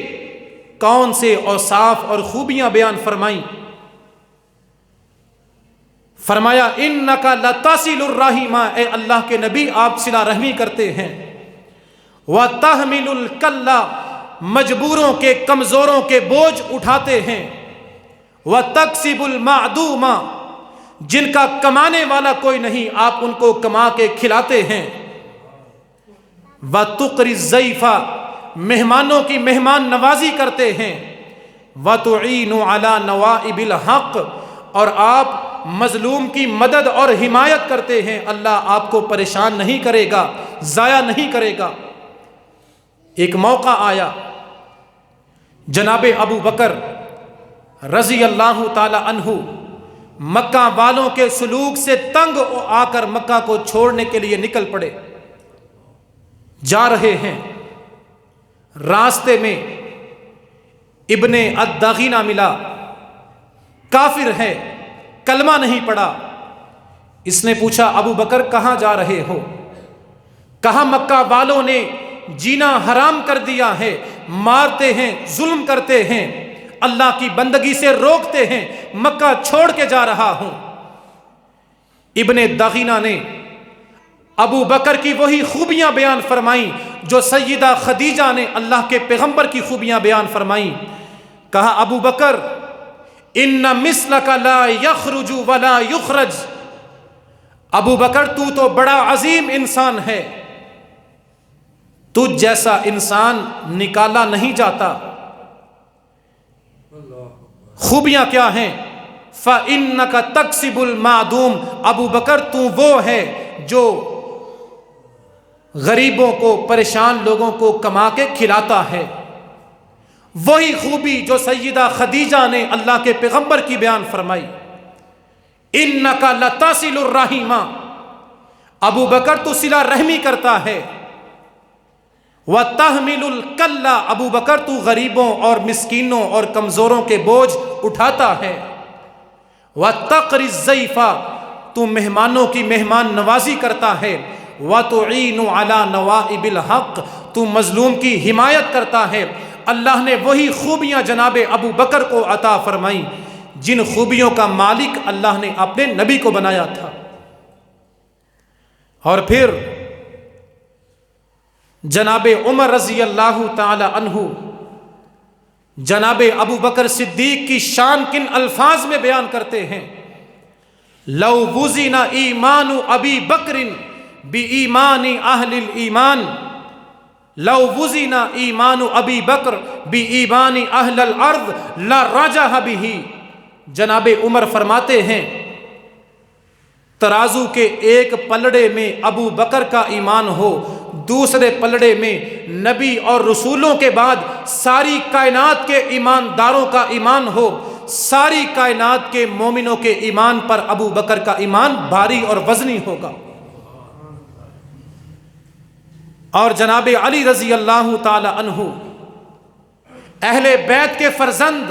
کون سے اوصاف اور خوبیاں بیان فرمائیں. فرمایا انک لتصل الرحم، اے اللہ کے نبی آپ صلہ رحمی کرتے ہیں. وتحمل الکل، مجبوروں کے کمزوروں کے بوجھ اٹھاتے ہیں. وتکسب المعدوم، جن کا کمانے والا کوئی نہیں آپ ان کو کما کے کھلاتے ہیں. وتقری الضیف، مہمانوں کی مہمان نوازی کرتے ہیں. وتعین علی نوائب الحق، اور آپ مظلوم کی مدد اور حمایت کرتے ہیں. اللہ آپ کو پریشان نہیں کرے گا، ضائع نہیں کرے گا. ایک موقع آیا، جناب ابو بکر رضی اللہ تعالی عنہ مکہ والوں کے سلوک سے تنگ آ کر مکہ کو چھوڑنے کے لیے نکل پڑے. جا رہے ہیں، راستے میں ابن الدغینہ ملا، کافر ہے، کلمہ نہیں پڑا. اس نے پوچھا ابو بکر کہاں جا رہے ہو؟ کہا مکہ والوں نے جینا حرام کر دیا ہے، مارتے ہیں، ظلم کرتے ہیں، اللہ کی بندگی سے روکتے ہیں، مکہ چھوڑ کے جا رہا ہوں. ابن دغینہ نے ابو بکر کی وہی خوبیاں بیان فرمائیں جو سیدہ خدیجہ نے اللہ کے پیغمبر کی خوبیاں بیان فرمائیں. کہا ابو بکر ان مثلک لا یخرج ولا یخرج، ابو بکر تو بڑا عظیم انسان ہے، تجھ جیسا انسان نکالا نہیں جاتا. خوبیاں کیا ہیں؟ فَإِنَّكَ تَكْسِبُ الْمَعْدُومَ، ابو بکر تو وہ ہے جو غریبوں کو، پریشان لوگوں کو کما کے کھلاتا ہے. وہی خوبی جو سیدہ خدیجہ نے اللہ کے پیغمبر کی بیان فرمائی. اِنَّكَ لَتَصِلُ الرَّحِمَ، ابو بکر تو صلہ رحمی کرتا ہے. وَتَحْمِلُ الْكَلَّ، ابو بکر تو غریبوں اور مسکینوں اور کمزوروں کے بوجھ اٹھاتا ہے. وَتَقْرِي الضَّيْفَ، تو مہمانوں کی مہمان نوازی کرتا ہے. وَتُعِينُ عَلَى نَوَائِبِ الْحَقِّ، تو مظلوم کی حمایت کرتا ہے. اللہ نے وہی خوبیاں جناب ابو بکر کو عطا فرمائیں جن خوبیوں کا مالک اللہ نے اپنے نبی کو بنایا تھا. اور پھر جناب عمر رضی اللہ تعالی عنہ جناب ابو بکر صدیق کی شان کن الفاظ میں بیان کرتے ہیں. لو وزن ایمان ابی بکر بایمان اہل الایمان، لو وزن ایمان ابی بکر بایمان اہل الارض لرجح بہ. جناب عمر فرماتے ہیں ترازو کے ایک پلڑے میں ابو بکر کا ایمان ہو، دوسرے پلڑے میں نبی اور رسولوں کے بعد ساری کائنات کے ایمانداروں کا ایمان ہو، ساری کائنات کے مومنوں کے ایمان پر ابو بکر کا ایمان بھاری اور وزنی ہوگا. اور جناب علی رضی اللہ تعالی عنہ اہل بیت کے فرزند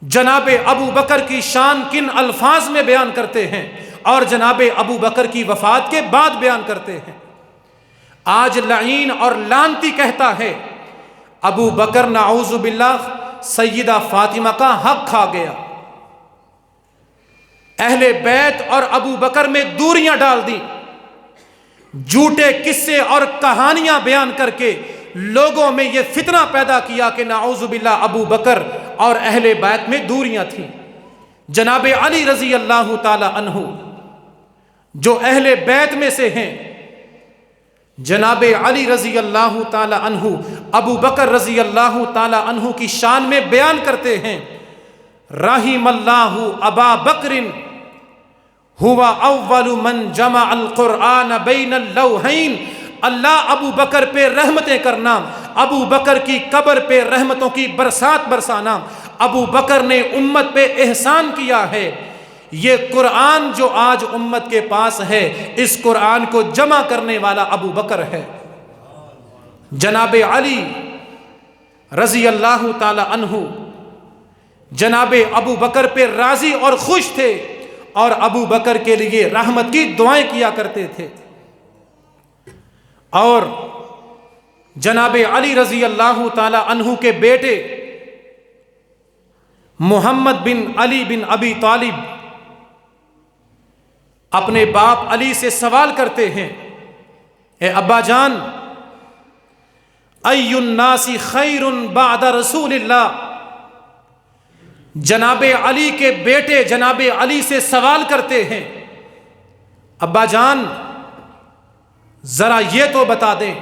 جناب ابو بکر کی شان کن الفاظ میں بیان کرتے ہیں اور جناب ابو بکر کی وفات کے بعد بیان کرتے ہیں. آج لعین اور لعنتی کہتا ہے ابو بکر نعوذ باللہ سیدہ فاطمہ کا حق کھا گیا. اہل بیت اور ابو بکر میں دوریاں ڈال دی، جھوٹے قصے اور کہانیاں بیان کر کے لوگوں میں یہ فتنہ پیدا کیا کہ نعوذ باللہ ابو بکر اور اہل بیت میں دوریاں تھیں. جناب علی رضی اللہ تعالی عنہ جو اہل بیت میں سے ہیں، جناب علی رضی اللہ تعالی عنہ ابو بکر رضی اللہ تعالی عنہ کی شان میں بیان کرتے ہیں رحم اللہ ابا بکر هو اول من جمع القرآن بین اللوحین، اللہ ابو بکر پہ رحمتیں کرنا، ابو بکر کی قبر پہ رحمتوں کی برسات برسانا، ابو بکر نے امت پہ احسان کیا ہے۔ یہ قرآن جو آج امت کے پاس ہے، اس قرآن کو جمع کرنے والا ابو بکر ہے۔ جناب علی رضی اللہ تعالی عنہ جناب ابو بکر پہ راضی اور خوش تھے، اور ابو بکر کے لیے رحمت کی دعائیں کیا کرتے تھے۔ اور جناب علی رضی اللہ تعالی عنہ کے بیٹے محمد بن علی بن ابی طالب اپنے باپ علی سے سوال کرتے ہیں، اے ابا جان، ای الناس خیر بعد رسول اللہ۔ جناب علی کے بیٹے جناب علی سے سوال کرتے ہیں، ابا جان ذرا یہ تو بتا دیں،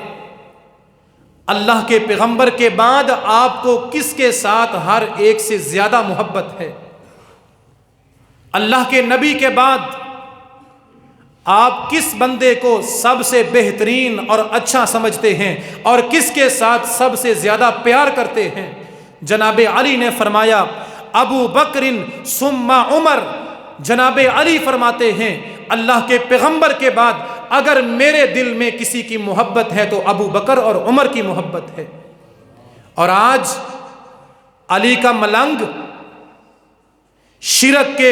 اللہ کے پیغمبر کے بعد آپ کو کس کے ساتھ ہر ایک سے زیادہ محبت ہے؟ اللہ کے نبی کے بعد آپ کس بندے کو سب سے بہترین اور اچھا سمجھتے ہیں، اور کس کے ساتھ سب سے زیادہ پیار کرتے ہیں؟ جناب علی نے فرمایا ابو بکر ثم عمر۔ جناب علی فرماتے ہیں اللہ کے پیغمبر کے بعد اگر میرے دل میں کسی کی محبت ہے تو ابو بکر اور عمر کی محبت ہے۔ اور آج علی کا ملنگ شرک کے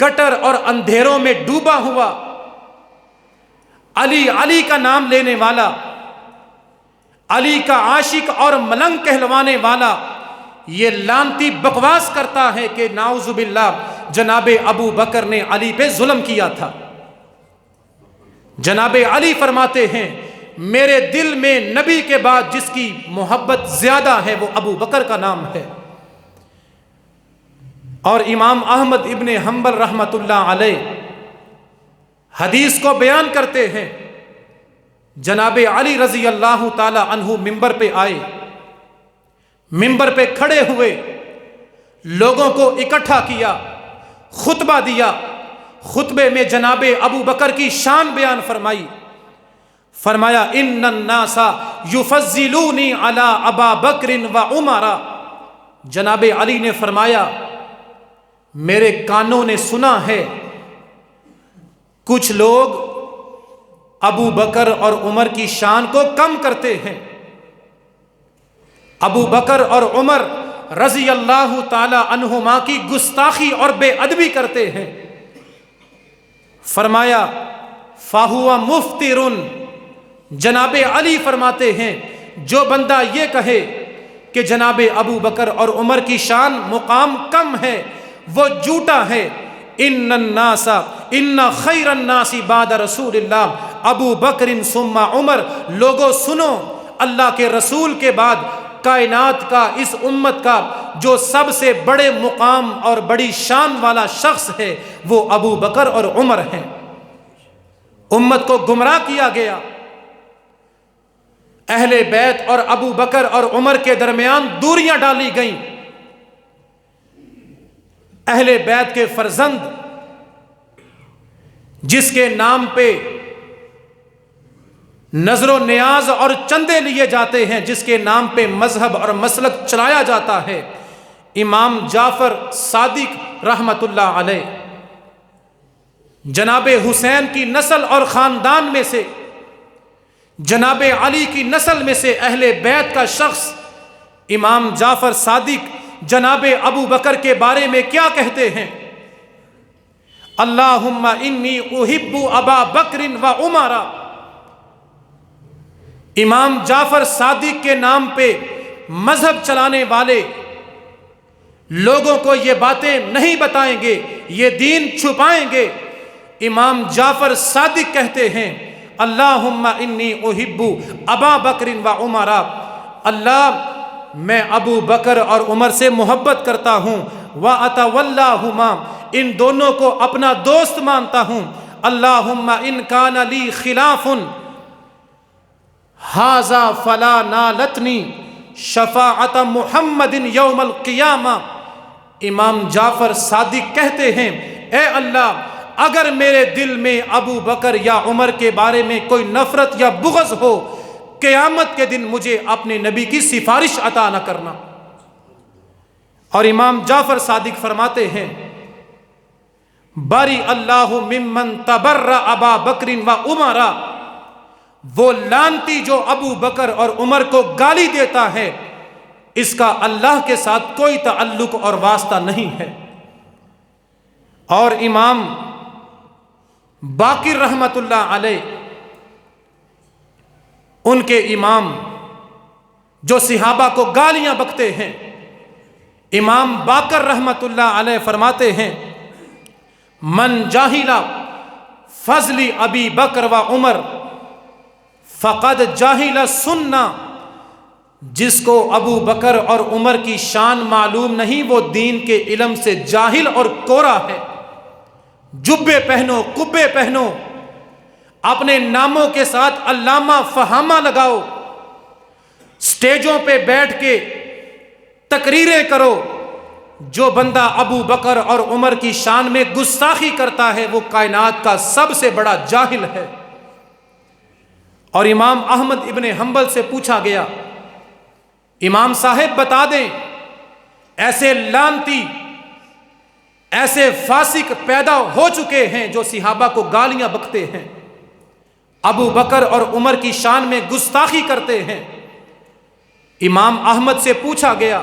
گٹر اور اندھیروں میں ڈوبا ہوا، علی علی کا نام لینے والا، علی کا عاشق اور ملنگ کہلوانے والا، یہ لانتی بکواس کرتا ہے کہ نعوذ باللہ جناب ابو بکر نے علی پہ ظلم کیا تھا۔ جناب علی فرماتے ہیں میرے دل میں نبی کے بعد جس کی محبت زیادہ ہے وہ ابو بکر کا نام ہے۔ اور امام احمد ابن حنبل رحمۃ اللہ علیہ حدیث کو بیان کرتے ہیں، جناب علی رضی اللہ تعالی عنہ ممبر پہ آئے، ممبر پہ کھڑے ہوئے، لوگوں کو اکٹھا کیا، خطبہ دیا۔ خطبے میں جناب ابو بکر کی شان بیان فرمائی، فرمایا ان الناس یفضلونی علی ابا بکر و عمر۔ جناب علی نے فرمایا میرے کانوں نے سنا ہے کچھ لوگ ابو بکر اور عمر کی شان کو کم کرتے ہیں، ابو بکر اور عمر رضی اللہ تعالی عنہما کی گستاخی اور بے ادبی کرتے ہیں۔ فرمایا فَهُوَ مُفْتِرٌ۔ جناب علی فرماتے ہیں جو بندہ یہ کہے کہ جناب ابو بکر اور عمر کی شان مقام کم ہے وہ جھوٹا ہے۔ ان الناس ان خیر الناس بعد رسول اللہ ابو بکر ثم عمر۔ لوگوں سنو، اللہ کے رسول کے بعد کائنات کا، اس امت کا جو سب سے بڑے مقام اور بڑی شان والا شخص ہے وہ ابو بکر اور عمر ہیں۔ امت کو گمراہ کیا گیا، اہل بیت اور ابو بکر اور عمر کے درمیان دوریاں ڈالی گئیں۔ اہل بیت کے فرزند جس کے نام پہ نظر و نیاز اور چندے لیے جاتے ہیں، جس کے نام پہ مذہب اور مسلک چلایا جاتا ہے، امام جعفر صادق رحمت اللہ علیہ، جناب حسین کی نسل اور خاندان میں سے، جناب علی کی نسل میں سے اہل بیت کا شخص امام جعفر صادق جناب ابو بکر کے بارے میں کیا کہتے ہیں؟ اللہم انی احب ابا بکر و عمر۔ امام جعفر صادق کے نام پہ مذہب چلانے والے لوگوں کو یہ باتیں نہیں بتائیں گے، یہ دین چھپائیں گے۔ امام جعفر صادق کہتے ہیں اللہم انی احب ابا بکر و عمر، اللہ میں ابو بکر اور عمر سے محبت کرتا ہوں، وَأَتَوَلَّاهُمَا ان دونوں کو اپنا دوست مانتا ہوں۔ اللہم ان کان لی خلاف ھذا فلا نالتنی شفاعت محمد یوم القیامہ۔ امام جعفر صادق کہتے ہیں اے اللہ اگر میرے دل میں ابو بکر یا عمر کے بارے میں کوئی نفرت یا بغض ہو، قیامت کے دن مجھے اپنے نبی کی سفارش عطا نہ کرنا۔ اور امام جعفر صادق فرماتے ہیں باری اللہ ممن تبرأ ابا بکر و عمر، وہ لعنتی جو ابو بکر اور عمر کو گالی دیتا ہے اس کا اللہ کے ساتھ کوئی تعلق اور واسطہ نہیں ہے۔ اور امام باقر رحمت اللہ علیہ، ان کے امام جو صحابہ کو گالیاں بکتے ہیں، امام باقر رحمت اللہ علیہ فرماتے ہیں من جاہل فضل ابی بکر و عمر فقد جاہل سنہ، جس کو ابو بکر اور عمر کی شان معلوم نہیں وہ دین کے علم سے جاہل اور کورا ہے۔ جبے پہنو، قبے پہنو، اپنے ناموں کے ساتھ علامہ فہامہ لگاؤ، سٹیجوں پہ بیٹھ کے تقریریں کرو، جو بندہ ابو بکر اور عمر کی شان میں گستاخی کرتا ہے وہ کائنات کا سب سے بڑا جاہل ہے۔ اور امام احمد ابن حنبل سے پوچھا گیا امام صاحب بتا دیں ایسے لعنتی، ایسے فاسق پیدا ہو چکے ہیں جو صحابہ کو گالیاں بکتے ہیں، ابو بکر اور عمر کی شان میں گستاخی کرتے ہیں۔ امام احمد سے پوچھا گیا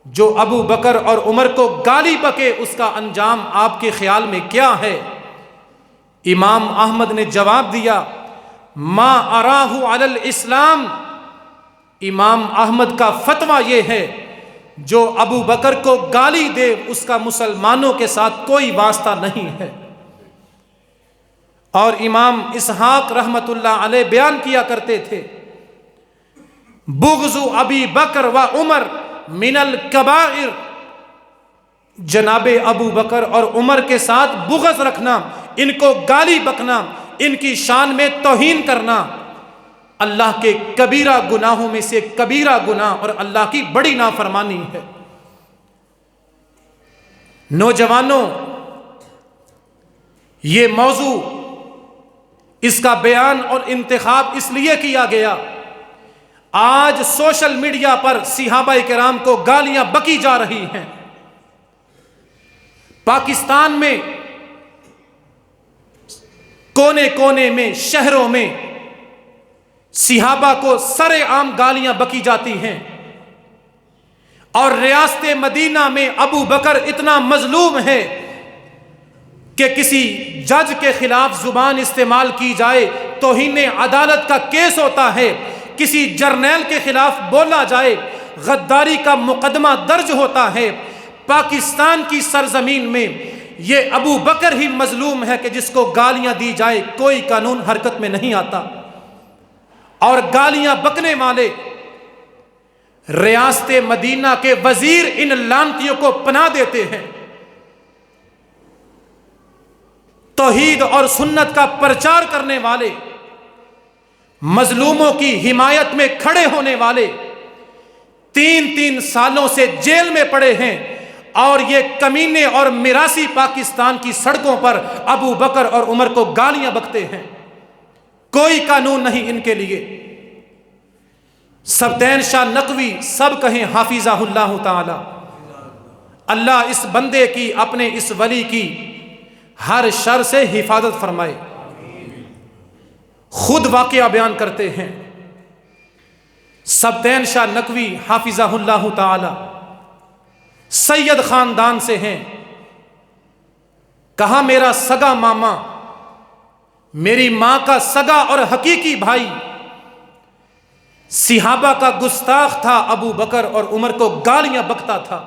جو ابو بکر اور عمر کو گالی بکے اس کا انجام آپ کے خیال میں کیا ہے؟ امام احمد نے جواب دیا ما اراہ علی الاسلام، امام احمد کا فتویٰ یہ ہے جو ابو بکر کو گالی دے اس کا مسلمانوں کے ساتھ کوئی واسطہ نہیں ہے۔ اور امام اسحاق رحمت اللہ علیہ بیان کیا کرتے تھے بغض ابی بکر و عمر من الکبائر، جناب ابو بکر اور عمر کے ساتھ بغض رکھنا، ان کو گالی بکنا، ان کی شان میں توہین کرنا اللہ کے کبیرہ گناہوں میں سے کبیرہ گناہ اور اللہ کی بڑی نافرمانی ہے۔ نوجوانوں، یہ موضوع، اس کا بیان اور انتخاب اس لیے کیا گیا، آج سوشل میڈیا پر صحابہ کرام کو گالیاں بکی جا رہی ہیں۔ پاکستان میں کونے کونے میں، شہروں میں صحابہ کو سر عام گالیاں بکی جاتی ہیں، اور ریاست مدینہ میں ابو بکر اتنا مظلوم ہے کہ کسی جج کے خلاف زبان استعمال کی جائے توہین عدالت کا کیس ہوتا ہے، کسی جرنیل کے خلاف بولا جائے غداری کا مقدمہ درج ہوتا ہے۔ پاکستان کی سرزمین میں یہ ابو بکر ہی مظلوم ہے کہ جس کو گالیاں دی جائے کوئی قانون حرکت میں نہیں آتا، اور گالیاں بکنے والے ریاست مدینہ کے وزیر ان لعنتیوں کو پناہ دیتے ہیں۔ توحید اور سنت کا پرچار کرنے والے، مظلوموں کی حمایت میں کھڑے ہونے والے 3 سالوں سے جیل میں پڑے ہیں، اور یہ کمینے اور میراثی پاکستان کی سڑکوں پر ابو بکر اور عمر کو گالیاں بکتے ہیں۔ کوئی قانون نہیں ان کے لیے۔ سبطین شاہ نقوی، سب کہیں حافظہ اللہ تعالی، اللہ اس بندے کی، اپنے اس ولی کی ہر شر سے حفاظت فرمائے۔ خود واقعہ بیان کرتے ہیں، سبطین شاہ نقوی حافظہ اللہ تعالی سید خاندان سے ہیں۔ کہا میرا سگا ماما، میری ماں کا سگا اور حقیقی بھائی صحابہ کا گستاخ تھا، ابو بکر اور عمر کو گالیاں بکتا تھا،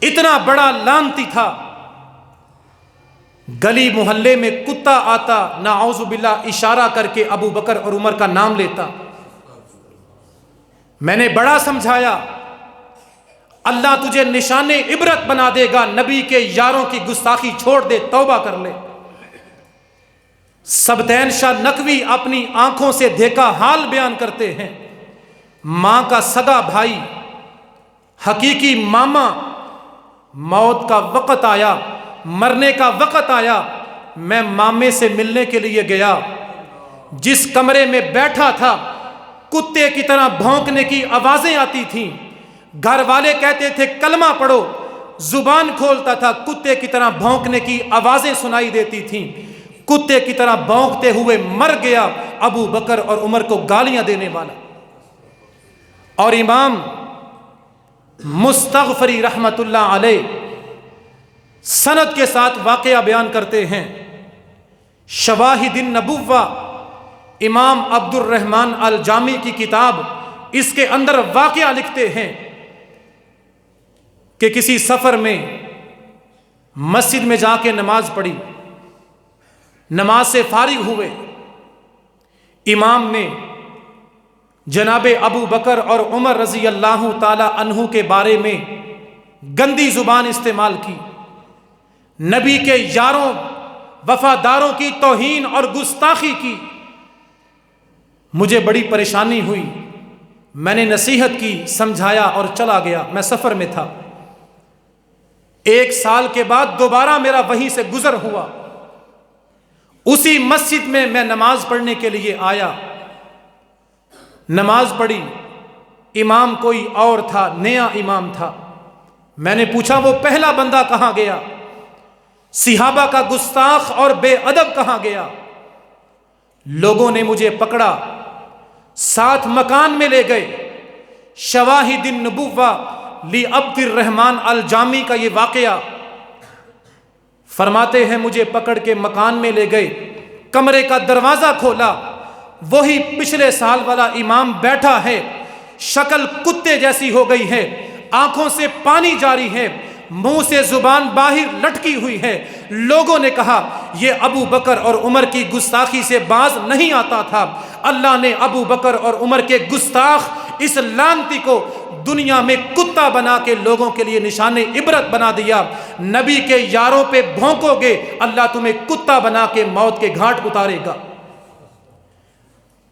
اتنا بڑا لعنتی تھا، گلی محلے میں کتا آتا نعوذ باللہ اشارہ کر کے ابو بکر اور عمر کا نام لیتا۔ میں نے بڑا سمجھایا اللہ تجھے نشان عبرت بنا دے گا، نبی کے یاروں کی گستاخی چھوڑ دے، توبہ کر لے۔ سبطین شاہ نقوی اپنی آنکھوں سے دیکھا حال بیان کرتے ہیں، ماں کا سگا بھائی، حقیقی ماما، موت کا وقت آیا، مرنے کا وقت آیا، میں مامے سے ملنے کے لیے گیا، جس کمرے میں بیٹھا تھا کتے کی طرح بھونکنے کی آوازیں آتی تھیں، گھر والے کہتے تھے کلمہ پڑھو، زبان کھولتا تھا کتے کی طرح بھونکنے کی آوازیں سنائی دیتی تھیں، کتے کی طرح بھونکتے ہوئے مر گیا ابو بکر اور عمر کو گالیاں دینے والا۔ اور امام مستغفری رحمت اللہ علیہ سند کے ساتھ واقعہ بیان کرتے ہیں، شواہد النبوہ، امام عبد الرحمن الجامی کی کتاب، اس کے اندر واقعہ لکھتے ہیں کہ کسی سفر میں مسجد میں جا کے نماز پڑھی، نماز سے فارغ ہوئے، امام نے جناب ابو بکر اور عمر رضی اللہ تعالی عنہ کے بارے میں گندی زبان استعمال کی، نبی کے یاروں وفاداروں کی توہین اور گستاخی کی۔ مجھے بڑی پریشانی ہوئی، میں نے نصیحت کی، سمجھایا اور چلا گیا۔ میں سفر میں تھا، 1 سال کے بعد دوبارہ میرا وہیں سے گزر ہوا، اسی مسجد میں میں نماز پڑھنے کے لیے آیا، نماز پڑھی، امام کوئی اور تھا، نیا امام تھا۔ میں نے پوچھا وہ پہلا بندہ کہاں گیا، صحابہ کا گستاخ اور بے ادب کہاں گیا؟ لوگوں نے مجھے پکڑا، ساتھ مکان میں لے گئے۔ شواہد النبوہ لی عبد الرحمن الجامی کا یہ واقعہ فرماتے ہیں، مجھے پکڑ کے مکان میں لے گئے، کمرے کا دروازہ کھولا، وہی پچھلے سال والا امام بیٹھا ہے، شکل کتے جیسی ہو گئی ہے، آنکھوں سے پانی جاری ہے، منہ سے زبان باہر لٹکی ہوئی ہے۔ لوگوں نے کہا یہ ابو بکر اور عمر کی گستاخی سے باز نہیں آتا تھا۔ اللہ نے ابو بکر اور عمر کے گستاخ اس لعنتی کو دنیا میں کتا بنا کے لوگوں کے لیے نشان عبرت بنا دیا۔ نبی کے یاروں پہ بھونکو گے، اللہ تمہیں کتا بنا کے موت کے گھاٹ اتارے گا۔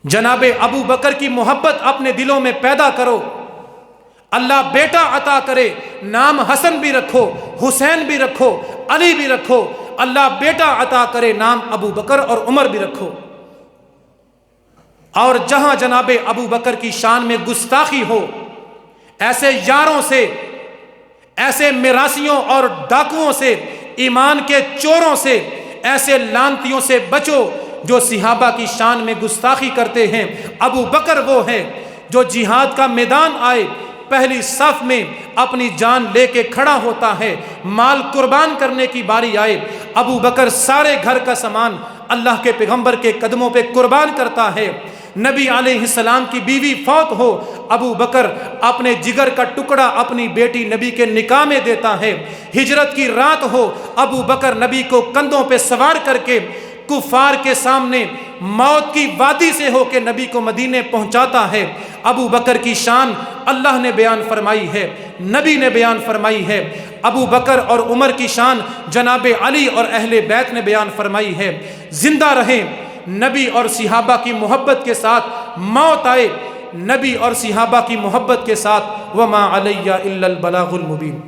جناب ابو بکر کی محبت اپنے دلوں میں پیدا کرو، اللہ بیٹا عطا کرے، نام حسن بھی رکھو، حسین بھی رکھو، علی بھی رکھو، اللہ بیٹا عطا کرے، نام ابو بکر اور عمر بھی رکھو۔ اور جہاں جناب ابو بکر کی شان میں گستاخی ہو، ایسے یاروں سے، ایسے میراثیوں اور ڈاکوؤں سے، ایمان کے چوروں سے، ایسے لعنتیوں سے بچو جو صحابہ کی شان میں گستاخی کرتے ہیں۔ ابو بکر وہ ہے جو جہاد کا میدان آئے پہلی صف میں اپنی جان لے کے کھڑا ہوتا ہے، مال قربان کرنے کی باری آئے ابو بکر سارے گھر کا سامان اللہ کے پیغمبر کے قدموں پہ قربان کرتا ہے۔ نبی علیہ السلام کی بیوی فوت ہو، ابو بکر اپنے جگر کا ٹکڑا اپنی بیٹی نبی کے نکاح میں دیتا ہے۔ ہجرت کی رات ہو، ابو بکر نبی کو کندھوں پہ سوار کر کے کفار کے سامنے موت کی وادی سے ہو کے نبی کو مدینے پہنچاتا ہے۔ ابو بکر کی شان اللہ نے بیان فرمائی ہے، نبی نے بیان فرمائی ہے۔ ابو بکر اور عمر کی شان جناب علی اور اہل بیت نے بیان فرمائی ہے۔ زندہ رہیں، نبی اور صحابہ کی محبت کے ساتھ، موت آئے نبی اور صحابہ کی محبت کے ساتھ۔ وما علی الا البلاغ المبین۔